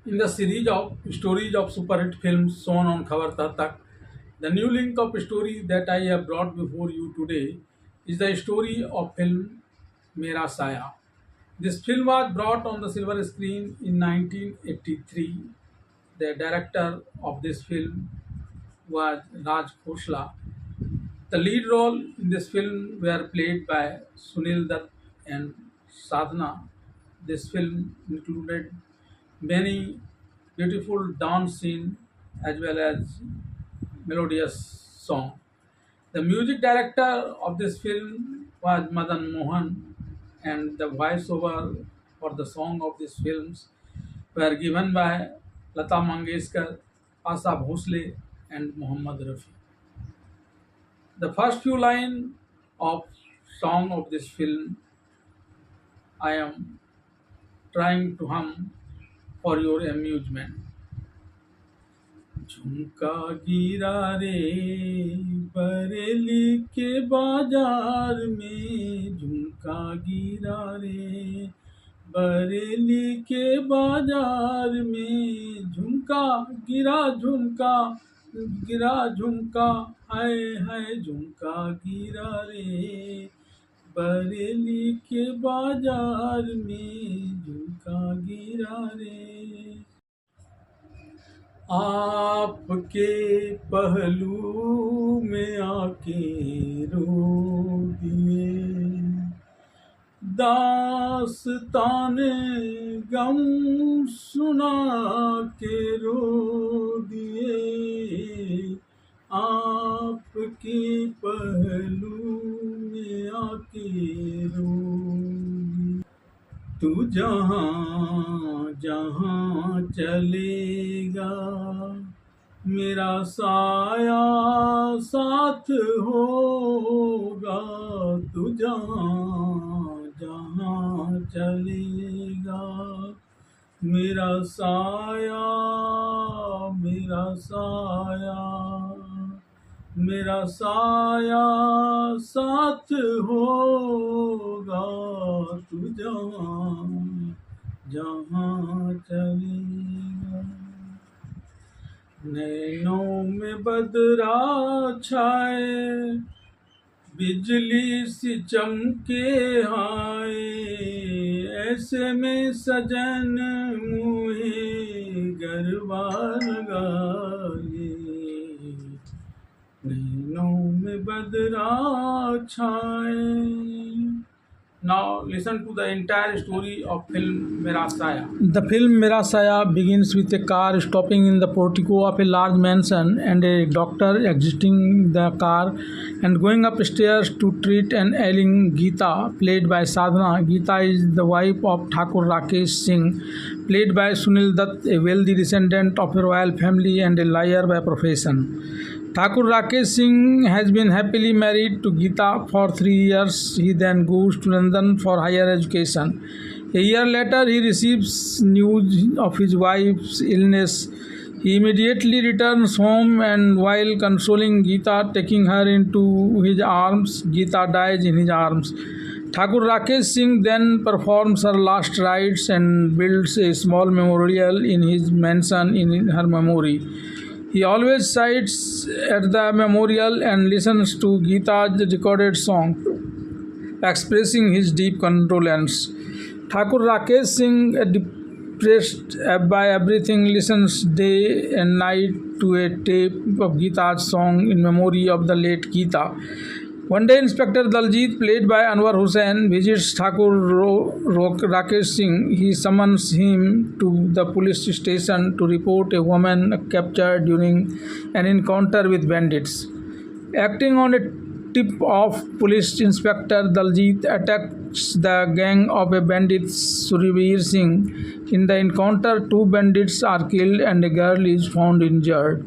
In the series of stories of superhit films shown on Khabar Tak, the new link of story that I have brought before you today is the story of film Mera. This film was brought on the silver screen in 1983. The director of this film was Raj Khosla. The lead role in this film were played by Sunil Dutt and Sadhana. This film included many beautiful dance scenes as well as melodious song. The music director of this film was Madan Mohan, and the voiceover for the song of these films were given by Lata Mangeshkar, Asa Bhosle, and Muhammad Rafi. The first few lines of song of this film I am trying to hum for your amusement. झुमका गिरा रे बरेली के बाजार में, झुमका गिरा रे बरेली के बाजार में, झुमका गिरा झुमका गिरा झुमका, हाय हाय झुमका गिरा रे बरेली के बाजार में, झुमका गिरा रे। आपके पहलू में आके रो दिए, दास्ताने गम सुना के रो दिए, आपके पहलू में आके रो दिए। तू जहाँ जहाँ चलेगा मेरा साया साथ होगा, तू जहाँ जहाँ चलेगा मेरा साया मेरा साया मेरा साया साथ होगा, तू जहाँ जहाँ चलेगा। नैनों में बदरा छाए, बिजली सी चमके हाय, ऐसे में सजन मुझे गरबा लगाए, नैनों में बदरा छाए। Now listen to the entire story of film Mera. The film Mera begins with a car stopping in the portico of a large mansion and a doctor exiting the car and going upstairs to treat an ailing Geeta, played by Sadhana. Geeta is the wife of Thakur Rakesh Singh, played by Sunil Dutt, a wealthy descendant of a royal family and a lawyer by profession. Thakur Rakesh Singh has been happily married to Geeta for 3 years. He then goes to London for higher education. A year later, he receives news of his wife's illness. He immediately returns home and while consoling Geeta, taking her into his arms, Geeta dies in his arms. Thakur Rakesh Singh then performs her last rites and builds a small memorial in his mansion in her memory. He always sits at the memorial and listens to Geeta's recorded song, expressing his deep condolence. Thakur Rakesh Singh, depressed by everything, listens day and night to a tape of Geeta's song in memory of the late Geeta. One day, Inspector Daljit, played by Anwar Hussain, visits Thakur Rakesh Singh. He summons him to the police station to report a woman captured during an encounter with bandits. Acting on a tip of Police Inspector Daljit attacks the gang of a bandit Suribir Singh. In the encounter, 2 bandits are killed and a girl is found injured.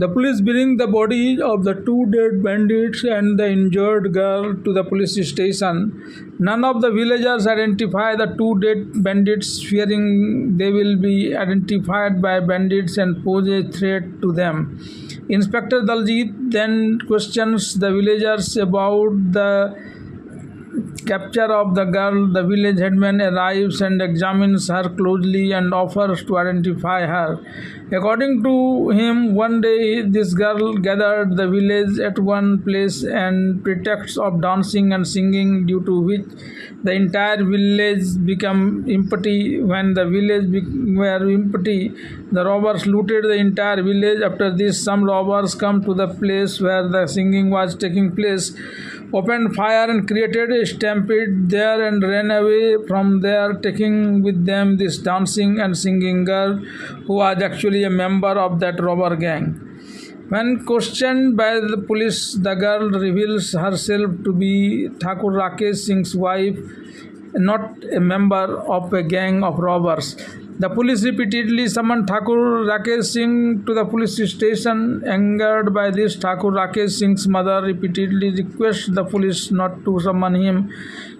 The police bring the bodies of the 2 dead bandits and the injured girl to the police station. None of the villagers identify the 2 dead bandits, fearing they will be identified by bandits and pose a threat to them. Inspector Daljit then questions the villagers about the capture of the girl, the village headman arrives and examines her closely and offers to identify her. According to him, one day this girl gathered the village at one place and pretext of dancing and singing, due to which the entire village became empty. When the village were empty, the robbers looted the entire village. After this, some robbers come to the place where the singing was taking place, opened fire and created a stampede there and ran away from there, taking with them this dancing and singing girl, who was actually a member of that robber gang. When questioned by the police, the girl reveals herself to be Thakur Rakesh Singh's wife, not a member of a gang of robbers. The police repeatedly summoned Thakur Rakesh Singh to the police station. Angered by this, Thakur Rakesh Singh's mother repeatedly requests the police not to summon him.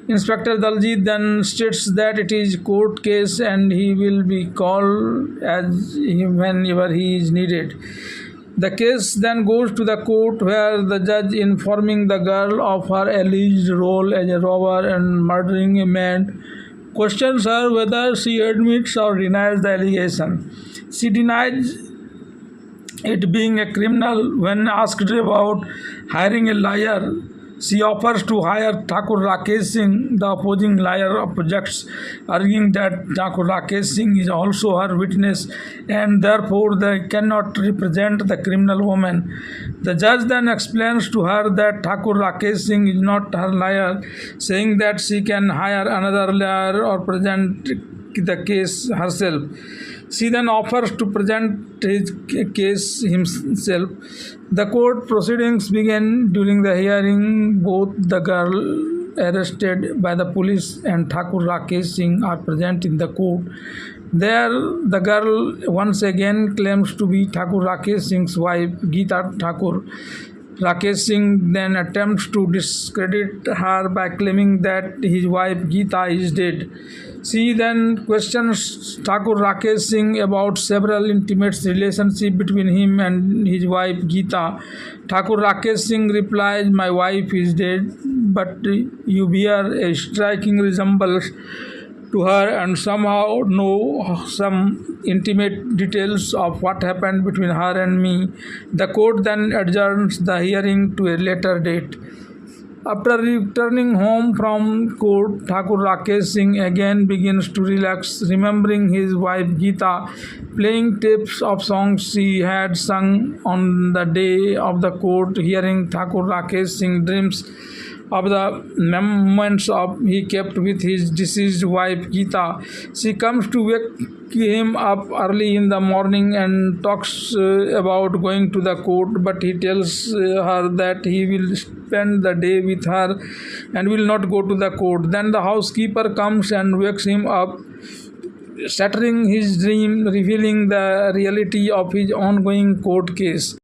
Inspector Daljit then states that it is court case and he will be called whenever he is needed. The case then goes to the court, where the judge, informing the girl of her alleged role as a robber and murdering a man, questions her whether she admits or denies the allegation. She denies it, being a criminal. When asked about hiring a liar, she offers to hire Thakur Rakesh Singh. The opposing liar objects, arguing that Thakur Rakesh Singh is also her witness and therefore they cannot represent the criminal woman. The judge then explains to her that Thakur Rakesh Singh is not her liar, saying that she can hire another liar or present the case herself. She then offers to present his case himself. The court proceedings began. During the hearing, both the girl arrested by the police and Thakur Rakesh Singh are present in the court. There, the girl once again claims to be Thakur Rakesh Singh's wife, Geeta Thakur. Rakesh Singh then attempts to discredit her by claiming that his wife Geeta is dead. She then questions Thakur Rakesh Singh about several intimate relationships between him and his wife Geeta. Thakur Rakesh Singh replies, "My wife is dead, but you bear a striking resemblance to her and somehow know some intimate details of what happened between her and me." The court then adjourns the hearing to a later date. After returning home from court, Thakur Rakesh Singh again begins to relax, remembering his wife Geeta, playing tapes of songs she had sung on the day of the court hearing. Thakur Rakesh Singh dreams of the moments he kept with his deceased wife Geeta. She comes to wake him up early in the morning and talks about going to the court, but he tells her that he will spend the day with her and will not go to the court. Then the housekeeper comes and wakes him up, shattering his dream, revealing the reality of his ongoing court case.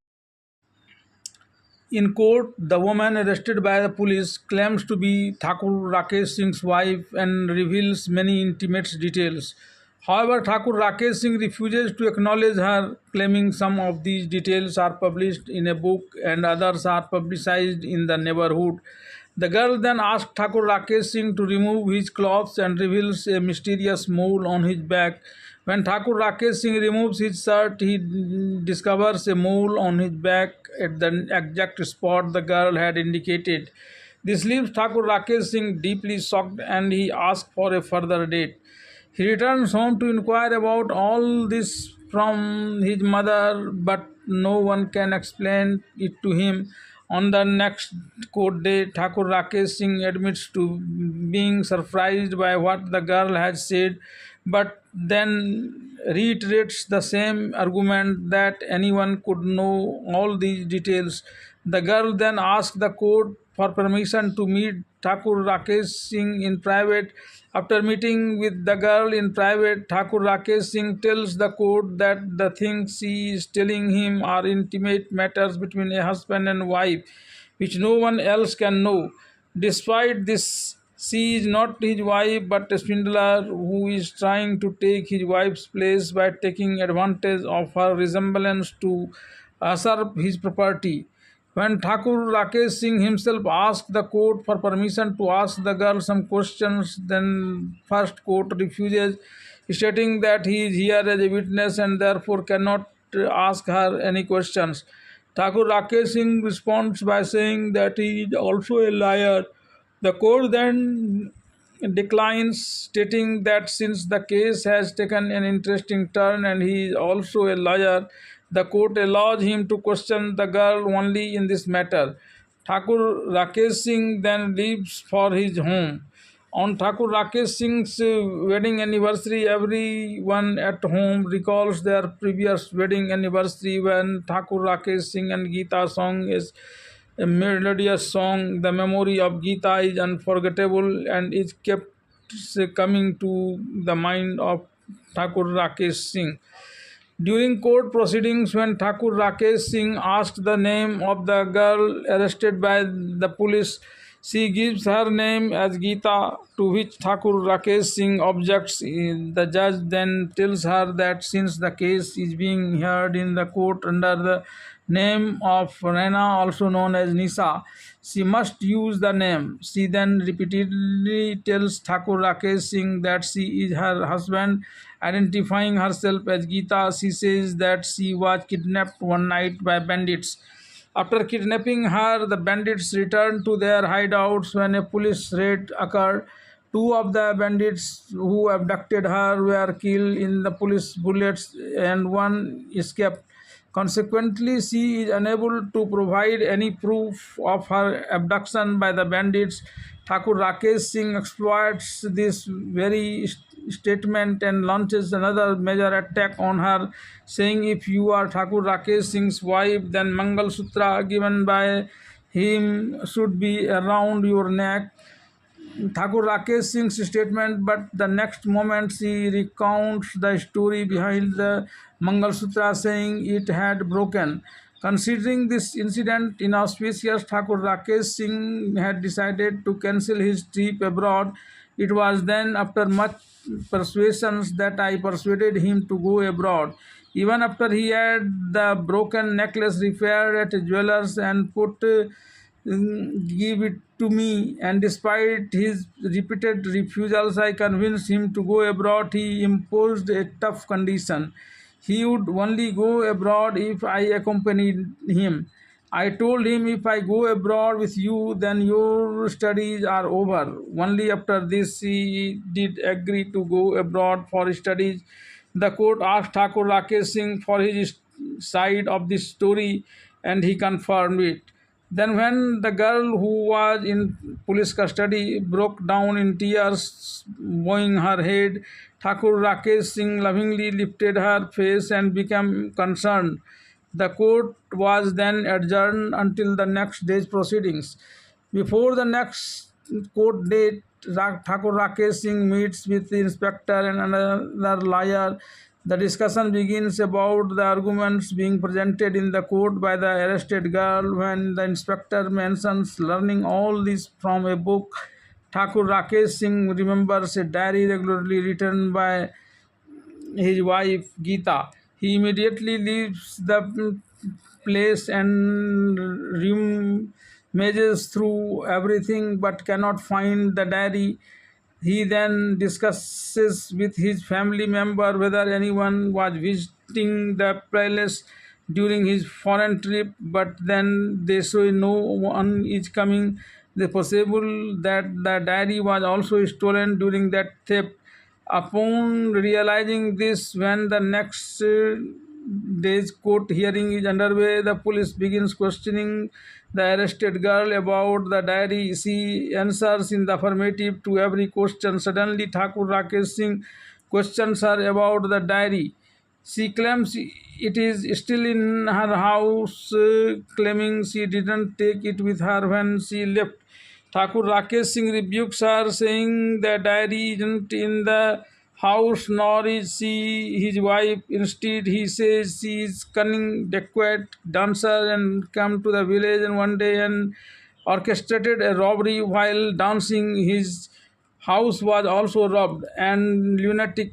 In court, the woman arrested by the police claims to be Thakur Rakesh Singh's wife and reveals many intimate details. However, Thakur Rakesh Singh refuses to acknowledge her, claiming some of these details are published in a book and others are publicized in the neighborhood. The girl then asks Thakur Rakesh Singh to remove his clothes and reveals a mysterious mole on his back. When Thakur Rakesh Singh removes his shirt, he discovers a mole on his back at the exact spot the girl had indicated. This leaves Thakur Rakesh Singh deeply shocked and he asks for a further date. He returns home to inquire about all this from his mother, but no one can explain it to him. On the next court day, Thakur Rakesh Singh admits to being surprised by what the girl has said, but then reiterates the same argument that anyone could know all these details. The girl then asks the court for permission to meet Thakur Rakesh Singh in private. After meeting with the girl in private, Thakur Rakesh Singh tells the court that the things she is telling him are intimate matters between a husband and wife, which no one else can know. Despite this, she is not his wife but a swindler who is trying to take his wife's place by taking advantage of her resemblance to usurp his property. When Thakur Rakesh Singh himself asked the court for permission to ask the girl some questions, then first court refuses, stating that he is here as a witness and therefore cannot ask her any questions. Thakur Rakesh Singh responds by saying that he is also a liar. The court then declines, stating that since the case has taken an interesting turn and he is also a lawyer, the court allows him to question the girl only in this matter. Thakur Rakesh Singh then leaves for his home. On Thakur Rakesh Singh's wedding anniversary, everyone at home recalls their previous wedding anniversary when Thakur Rakesh Singh and Geeta song is a melodious song. The memory of Geeta is unforgettable and is kept coming to the mind of Thakur Rakesh Singh. During court proceedings, when Thakur Rakesh Singh asked the name of the girl arrested by the police, she gives her name as Geeta, to which Thakur Rakesh Singh objects. The judge then tells her that since the case is being heard in the court under the name of Rena, also known as Nisa, she must use the name. She then repeatedly tells Thakur Rakesh Singh that she is her husband. Identifying herself as Geeta, she says that she was kidnapped one night by bandits. After kidnapping her, the bandits returned to their hideouts when a police raid occurred. Two of the bandits who abducted her were killed in the police bullets and one escaped. Consequently, she is unable to provide any proof of her abduction by the bandits. Thakur Rakesh Singh exploits this very statement and launches another major attack on her, saying, "If you are Thakur Rakesh Singh's wife, then Mangal Sutra given by him should be around your neck." Thakur Rakesh Singh's statement, but the next moment she recounts the story behind the Mangalsutra, saying it had broken. Considering this incident inauspicious, Thakur Rakesh Singh had decided to cancel his trip abroad. It was then, after much persuasions, that I persuaded him to go abroad. Even after he had the broken necklace repaired at a jeweler's and put give it to me, and despite his repeated refusals, I convinced him to go abroad. He imposed a tough condition. He would only go abroad if I accompanied him. I told him, if I go abroad with you, then your studies are over. Only after this he did agree to go abroad for studies. The court asked Thakur Rakesh Singh for his side of this story and he confirmed it. Then, when the girl who was in police custody broke down in tears, bowing her head, Thakur Rakesh Singh lovingly lifted her face and became concerned. The court was then adjourned until the next day's proceedings. Before the next court date, Thakur Rakesh Singh meets with the inspector and another lawyer. The discussion begins about the arguments being presented in the court by the arrested girl. When the inspector mentions learning all this from a book, Thakur Rakesh Singh remembers a diary regularly written by his wife Geeta. He immediately leaves the place and rummages through everything but cannot find the diary. He then discusses with his family member whether anyone was visiting the palace during his foreign trip, but then they say no one is coming. It is possible that the diary was also stolen during that theft. Upon realizing this, when the next day's court hearing is underway, the police begins questioning the arrested girl about the diary. She answers in the affirmative to every question. Suddenly, Thakur Rakesh Singh questions her about the diary. She claims it is still in her house, claiming she didn't take it with her when she left. Thakur Rakesh Singh rebukes her, saying the diary isn't in the house, nor is she his wife. Instead, he says she is cunning, dacoit, dancer, and come to the village and one day and orchestrated a robbery while dancing. His house was also robbed, and lunatic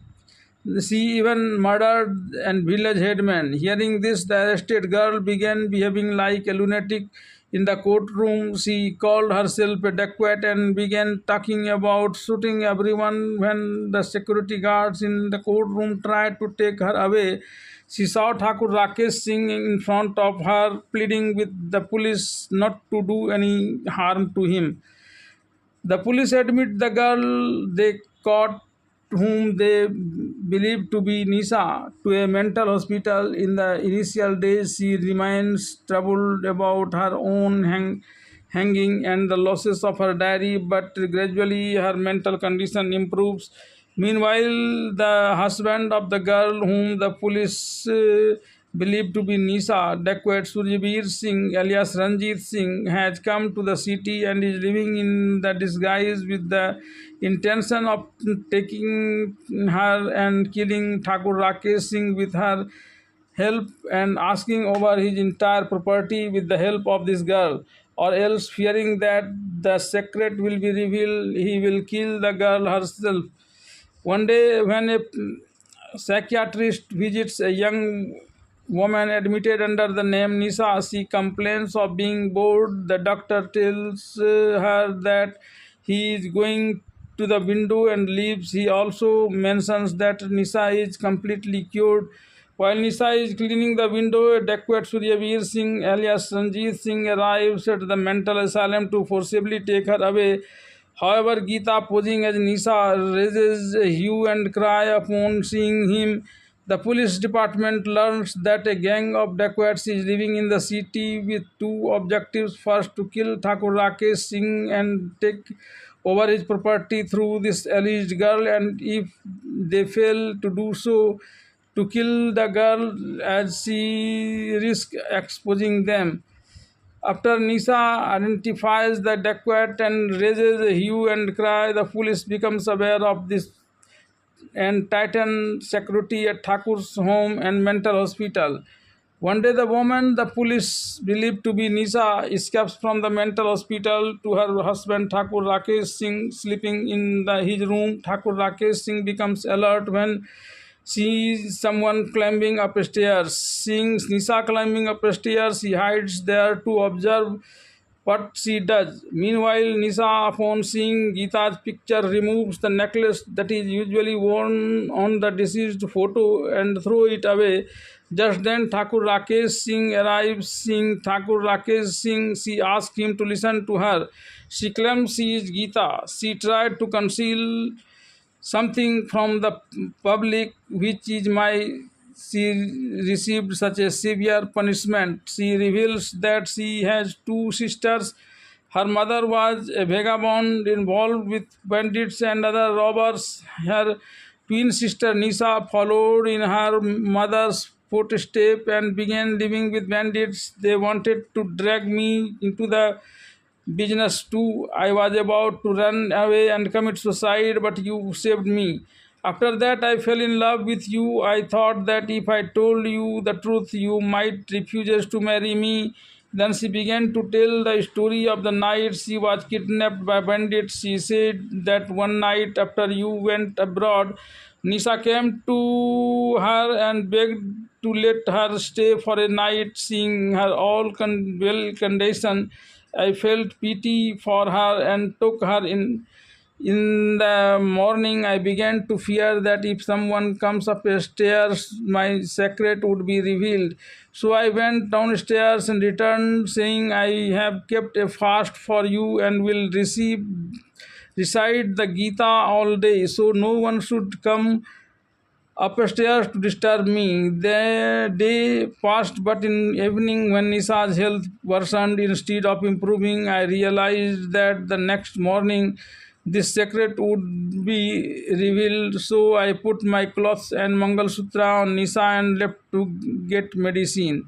She even murdered and village headman. Hearing this, the arrested girl began behaving like a lunatic in the courtroom. She called herself a dacoit and began talking about shooting everyone when the security guards in the courtroom tried to take her away. She saw Thakur Rakesh Singh in front of her, pleading with the police not to do any harm to him. The police admit the girl they caught, whom they believe to be Nisa, to a mental hospital. In the initial days, she remains troubled about her own hanging and the losses of her diary, but gradually her mental condition improves. Meanwhile, the husband of the girl, whom the police believed to be Nisa, Dacoit Surjabir Singh alias Ranjit Singh, has come to the city and is living in the disguise with the intention of taking her and killing Thakur Rakesh Singh with her help and asking over his entire property with the help of this girl, or else fearing that the secret will be revealed, he will kill the girl herself. One day, when a psychiatrist visits a young woman admitted under the name Nisa, she complains of being bored. The doctor tells her that he is going to the window and leaves. He also mentions that Nisa is completely cured. While Nisa is cleaning the window, Dacoit Suryavir Singh alias Ranjit Singh arrives at the mental asylum to forcibly take her away. However, Geeta, posing as Nisa, raises a hue and cry upon seeing him. The police department learns that a gang of dacoits is living in the city with two objectives. First, to kill Thakur Rakesh Singh and take over his property through this alleged girl, and if they fail to do so, to kill the girl as she risks exposing them. After Nisa identifies the dacoit and raises a hue and cry, the police becomes aware of this and tighten security at Thakur's home and mental hospital. One day, the woman the police believe to be Nisa escapes from the mental hospital to her husband Thakur Rakesh Singh sleeping in his room. Thakur Rakesh Singh becomes alert when sees someone climbing upstairs. Seeing Nisa climbing upstairs, he hides there to observe what she does. Meanwhile, Nisa, upon seeing Geeta's picture, removes the necklace that is usually worn on the deceased photo and throw it away. Just then, Thakur Rakesh Singh arrives. Seeing Thakur Rakesh Singh, she asks him to listen to her. She claims she is Geeta. She tried to conceal something from the public, which is my she received such a severe punishment. She reveals that she has two sisters. Her mother was a vagabond involved with bandits and other robbers. Her twin sister Nisa followed in her mother's footsteps and began living with bandits. They wanted to drag me into the business too. I was about to run away and commit suicide, but you saved me. After that, I fell in love with you. I thought that if I told you the truth, you might refuse to marry me. Then she began to tell the story of the night she was kidnapped by bandits. She said that one night after you went abroad, Nisa came to her and begged to let her stay for a night. Seeing her all well condition, I felt pity for her and took her in. In the morning, I began to fear that if someone comes upstairs, my secret would be revealed. So I went downstairs and returned, saying, I have kept a fast for you and will recite the Gita all day, so no one should come upstairs to disturb me. The day passed, but in evening, when Nisa's health worsened instead of improving, I realized that the next morning this secret would be revealed. So I put my clothes and Mangal Sutra on Nisa and left to get medicine.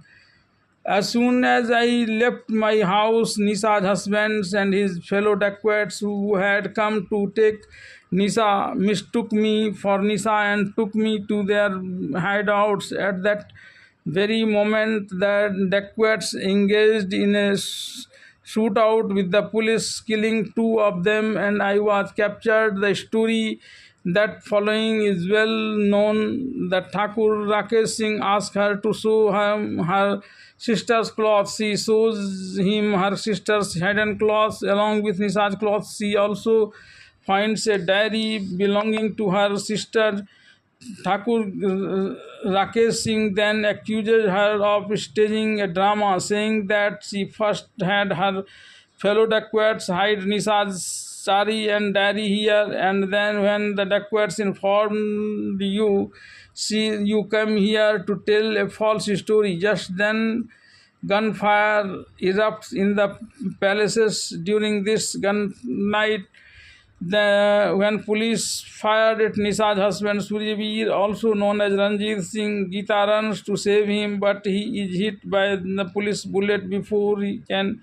As soon as I left my house, Nisa's husbands and his fellow dacoits who had come to take Nisa mistook me for Nisa and took me to their hideouts. At that very moment, the dacoits engaged in a shootout with the police, killing two of them, and I was captured. The story That following is well known that Thakur Rakesh Singh asked her to show him her sister's clothes. She shows him her sister's hidden clothes along with Nisha's clothes. She also finds a diary belonging to her sister. Thakur Rakesh Singh then accuses her of staging a drama, saying that she first had her fellow dacoits hide Nisha's sari and diary here, and then when the dacoits informed you come here to tell a false story. Just then, gunfire erupts in the palaces. During this gun night, when police fired at Nisha's husband Suryaveer, also known as Ranjit Singh, Geeta runs to save him, but he is hit by the police bullet before he can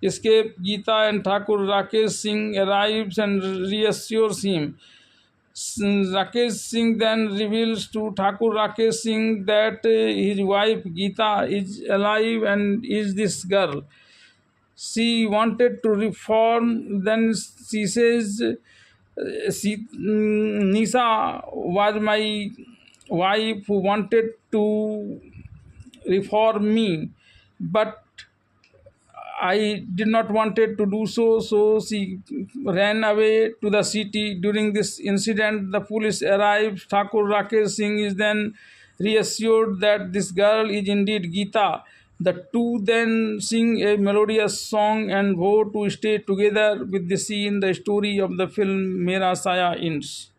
escape. Geeta and Thakur Rakesh Singh arrives and reassures him. Rakesh Singh then reveals to Thakur Rakesh Singh that his wife Geeta is alive and is this girl. She wanted to reform. Then she says, Nisa was my wife who wanted to reform me, but I did not wanted to do so, so she ran away to the city. During this incident, the police arrived. Thakur Rakesh Singh is then reassured that this girl is indeed Geeta. The two then sing a melodious song and vow to stay together. With the scene, the story of the film Mera Saya ends.